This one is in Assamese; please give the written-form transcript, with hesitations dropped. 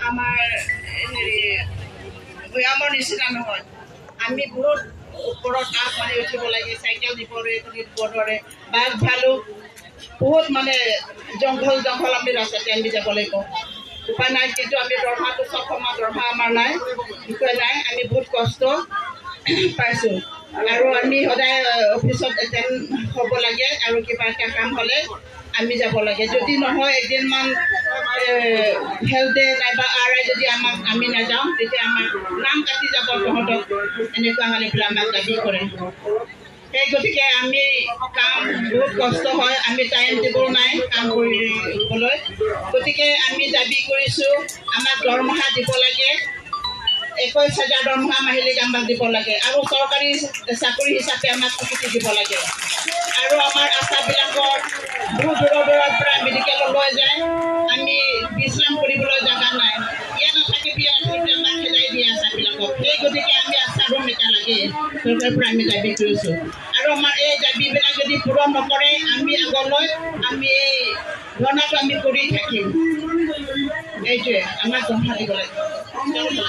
আমাৰ হেৰি ভৈয়ামৰ নিচিনা নহয় আমি বহুত ওপৰত কাঠ মাৰি উঠিব লাগে চাইকেল দিব ধৰে বাঘ ভালুক বহুত মানে জংঘল আমি ৰাস্তাতে আমি যাব লাগিব উপায় নাই কিন্তু আমি দৰমহাটো চব সময় দৰমহা আমাৰ নাই বিষয় নাই আমি বহুত কষ্ট পাইছোঁ আৰু আমি সদায় অফিচত এটেণ্ড হ'ব লাগে আৰু কিবা এটা কাম হ'লে আমি যাব লাগে যদি নহয় এদিনমান হেল্থ ডে নাইবা আই যদি আমাক আমি নাযাওঁ তেতিয়া আমাৰ নাম কাটি যাব তহঁতক এনেকুৱা হ'লে পেলাই আমাক দাবী কৰে সেই গতিকে আমি কাম বহুত কষ্ট হয় আমি টাইম টেবল নাই কাম কৰিবলৈ গতিকে আমি দাবী কৰিছোঁ আমাক দৰমহা দিব লাগে 21,000 দৰমহা মাহিলী আমাক দিব লাগে আৰু চৰকাৰী চাকৰি হিচাপে আমাক স্বীকৃতি দিব লাগে আৰু আমাৰ আশাবিলাকৰ বহুত দূৰৰ পৰা মেডিকেললৈ যায় আমি বিশ্ৰাম কৰিবলৈ জেগা নাই ইয়াত নাথাকি আমাক খেদাই দিয়ে আশাবিলাকক সেই গতিকে আমি আশা ৰুম এটা লাগে চৰকাৰৰ পৰা আমি দাবী কৰিছোঁ আৰু আমাৰ এই দাবীবিলাক যদি পূৰণ নকৰে আমি আগলৈ আমি এই ধৰ্ণাটো আমি কৰি থাকিম এইটোৱে আমাক দৰমহা দিব লাগে ধন্যবাদ।